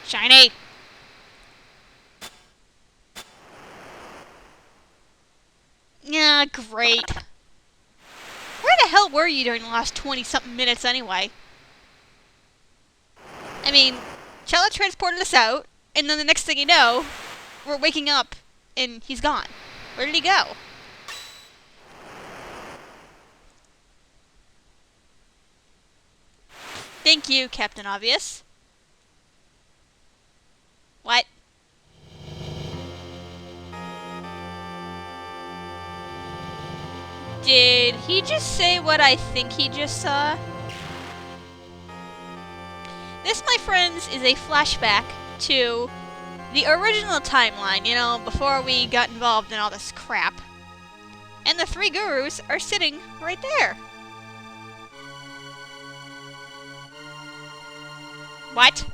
Shiny! Yeah, great. Where the hell were you during the last 20-something minutes anyway? I mean, Chella transported us out, and then the next thing you know, we're waking up, and he's gone. Where did he go? Thank you, Captain Obvious. What? Did he just say what I think he just saw? This, my friends, is a flashback to the original timeline, you know, before we got involved in all this crap. And the three gurus are sitting right there. What?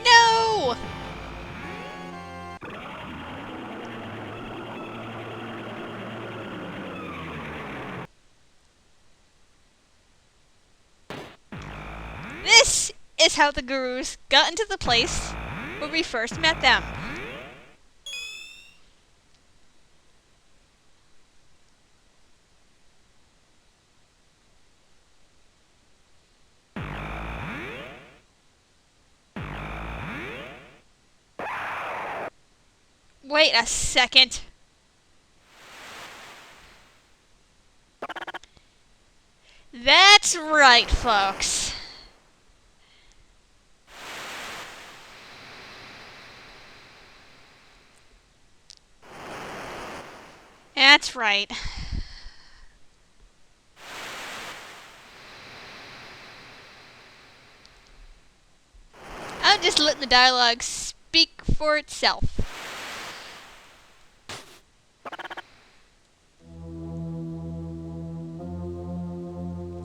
No! This is how the gurus got into the place where we first met them. Wait a second. That's right, folks. That's right. I'm just letting the dialogue speak for itself.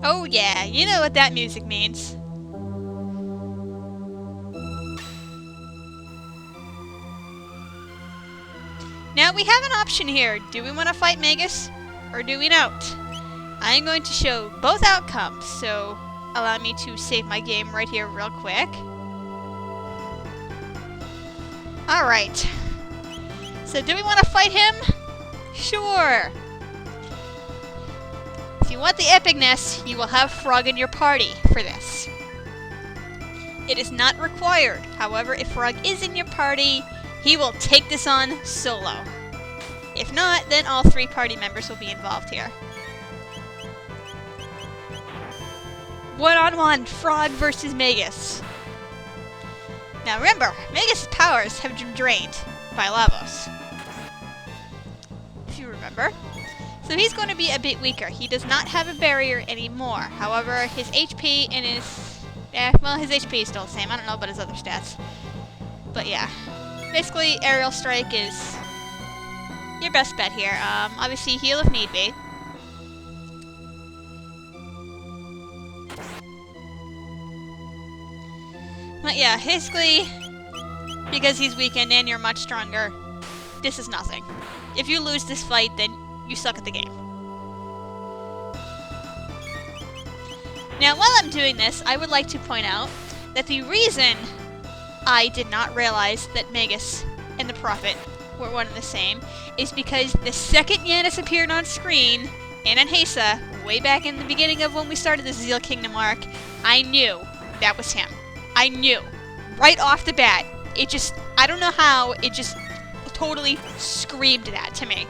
Oh yeah, you know what that music means. Now we have an option here. Do we want to fight Magus, or do we not? I'm going to show both outcomes, so allow me to save my game right here real quick. Alright. So do we want to fight him? Sure. If you want the epicness, you will have Frog in your party for this. It is not required. However, if Frog is in your party, he will take this on solo. If not, then all three party members will be involved here. One-on-one, Frog versus Magus. Now remember, Magus' powers have been drained by Lavos. If you remember. So he's going to be a bit weaker. He does not have a barrier anymore. However, his HP and his... well, his HP is still the same. I don't know about his other stats. But yeah. Basically, Aerial Strike is your best bet here. Obviously, heal if need be. But yeah, basically, because he's weakened and you're much stronger, this is nothing. If you lose this fight, then you suck at the game. Now, while I'm doing this, I would like to point out that the reason I did not realize that Magus and the Prophet were one and the same is because the second Yanis appeared on screen, and Anhesa, way back in the beginning of when we started the Zeal Kingdom arc, I knew that was him. I knew. Right off the bat. It just, I don't know how, it just totally screamed that to me.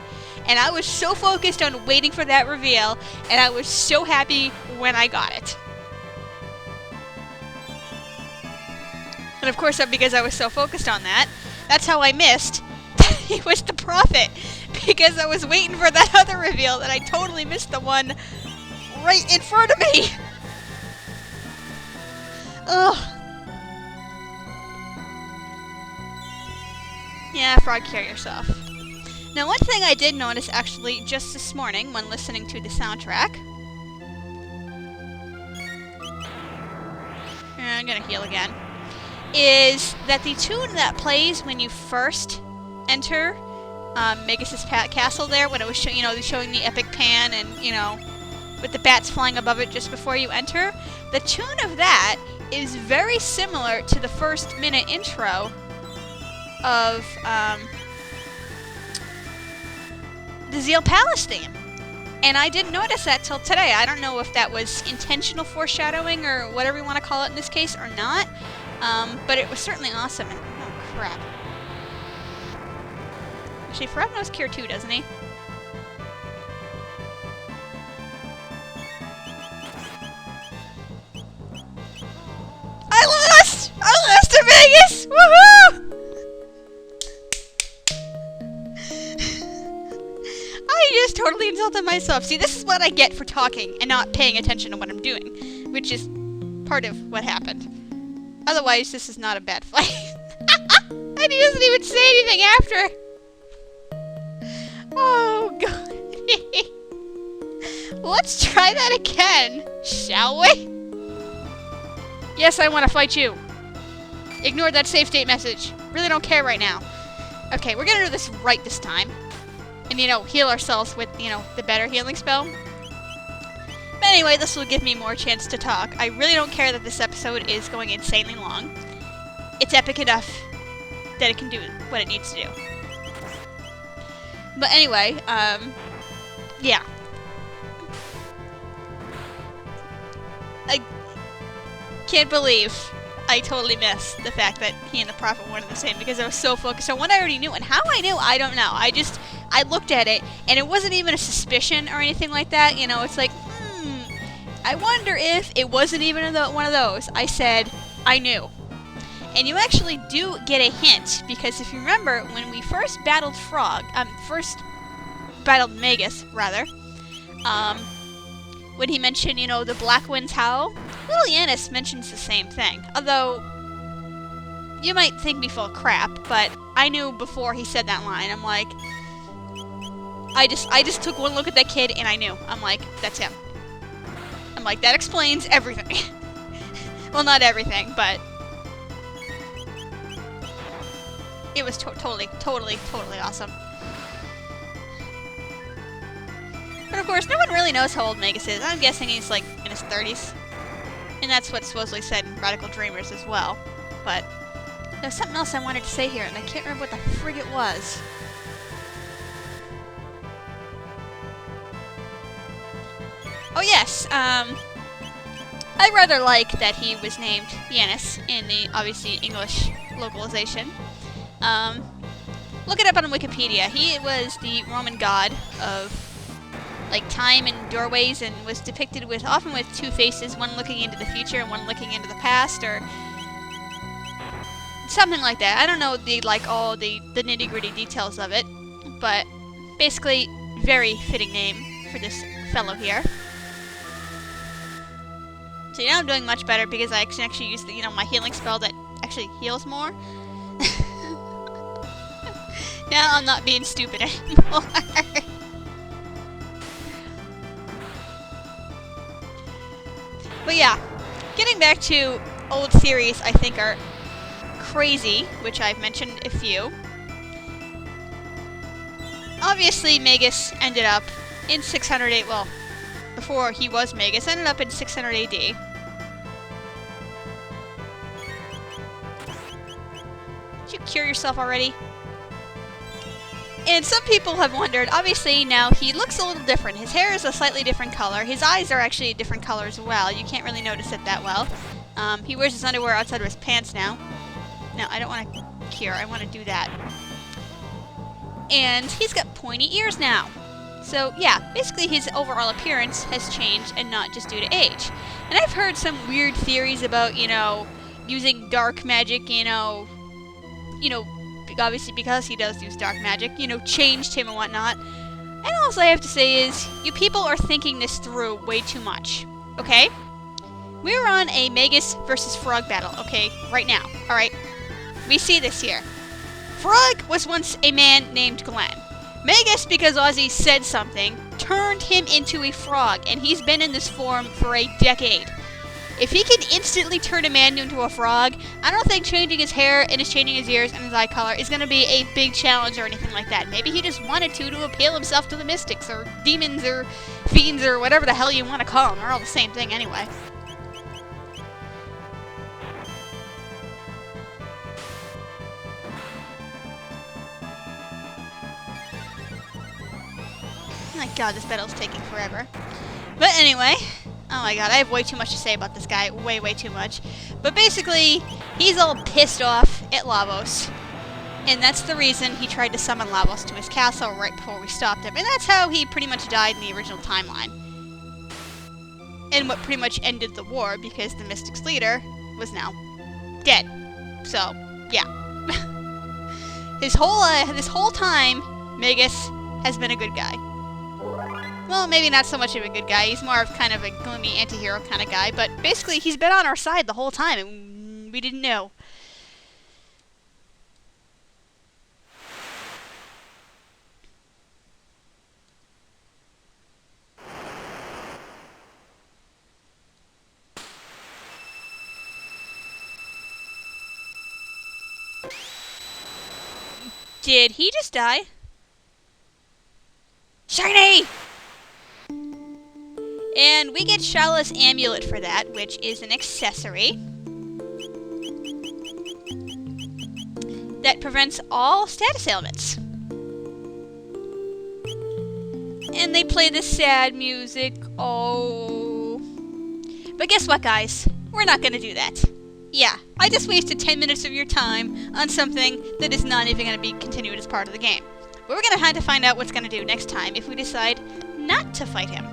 And I was so focused on waiting for that reveal, and I was so happy when I got it. And of course, because I was so focused on that, that's how I missed that he was the Prophet. Because I was waiting for that other reveal, that I totally missed the one right in front of me. Ugh. Yeah, Frog, kill yourself. Now, one thing I did notice actually just this morning when listening to the soundtrack, I'm gonna heal again, is that the tune that plays when you first enter Magus' castle there, when it was showing the epic pan and, with the bats flying above it just before you enter, the tune of that is very similar to the first minute intro of the Zeal Palace theme. And I didn't notice that till today. I don't know if that was intentional foreshadowing or whatever you want to call it in this case or not. But it was certainly awesome. And, oh, crap. Actually, Frog knows Cure too, doesn't he? I lost! I lost to Vegas! Woohoo! I just totally insulted myself. See, this is what I get for talking and not paying attention to what I'm doing, which is part of what happened. Otherwise, this is not a bad fight. And he doesn't even say anything after. Oh, God. Let's try that again, shall we? Yes, I want to fight you. Ignore that save state message. Really don't care right now. Okay, we're gonna do this right this time. And, heal ourselves with, the better healing spell. But anyway, this will give me more chance to talk. I really don't care that this episode is going insanely long. It's epic enough that it can do what it needs to do. But anyway, yeah. I can't believe I totally missed the fact that he and the Prophet weren't the same because I was so focused on what I already knew. And how I knew, I don't know. I looked at it, and it wasn't even a suspicion or anything like that. It's like, I wonder if it wasn't even one of those. I said, I knew. And you actually do get a hint, because if you remember, when we first battled Magus, rather, when he mentioned, the Black Winds howl, Little Yanis mentions the same thing. Although, you might think me full of crap, but I knew before he said that line. I'm like, I just took one look at that kid and I knew. I'm like, that's him. I'm like, that explains everything. Well, not everything, but it was totally awesome. But of course, no one really knows how old Magus is. I'm guessing he's like in his 30s. And that's what's supposedly said in Radical Dreamers as well. But there's something else I wanted to say here, and I can't remember what the frig it was. Oh yes, I rather like that he was named Yanis in the, obviously, English localization. Look it up on Wikipedia. He was the Roman god of, like, time and doorways, and was depicted often with two faces, one looking into the future and one looking into the past, or something like that. I don't know all the nitty-gritty details of it, but basically, very fitting name for this fellow here. So now I'm doing much better because I can actually use my healing spell that actually heals more. Now I'm not being stupid anymore. But yeah, getting back to old theories I think are crazy, which I've mentioned a few. Obviously, Magus ended up in 608, well, before he was Magus, ended up in 600 AD. Did you cure yourself already? And some people have wondered, obviously now he looks a little different. His hair is a slightly different color. His eyes are actually a different color as well. You can't really notice it that well. He wears his underwear outside of his pants now. No, I don't want to cure. I want to do that. And he's got pointy ears now. So yeah, basically his overall appearance has changed and not just due to age. And I've heard some weird theories about, using dark magic, obviously because he does use dark magic, changed him and whatnot. And all I have to say is, you people are thinking this through way too much, okay? We're on a Magus versus Frog battle, okay, right now, alright? We see this here. Frog was once a man named Glenn. Magus, because Ozzy said something, turned him into a frog, and he's been in this form for a decade. If he can instantly turn a man into a frog, I don't think changing his hair and changing his ears and his eye color is going to be a big challenge or anything like that. Maybe he just wanted to appeal himself to the mystics or demons or fiends or whatever the hell you want to call them. They're all the same thing anyway. Oh my god, this battle's taking forever. But anyway, oh my god, I have way too much to say about this guy. Way, way too much. But basically, he's all pissed off at Lavos. And that's the reason he tried to summon Lavos to his castle right before we stopped him. And that's how he pretty much died in the original timeline. And what pretty much ended the war, because the Mystics leader was now dead. So, yeah. This whole time, Magus has been a good guy. Well, maybe not so much of a good guy. He's more of kind of a gloomy anti-hero kind of guy. But basically, he's been on our side the whole time, and we didn't know. Did he just die? Shiny! And we get Shala's amulet for that, which is an accessory that prevents all status ailments. And they play the sad music. Oh. But guess what, guys? We're not gonna do that. Yeah, I just wasted 10 minutes of your time on something that is not even gonna be continued as part of the game. But we're gonna have to find out what's gonna do next time if we decide not to fight him.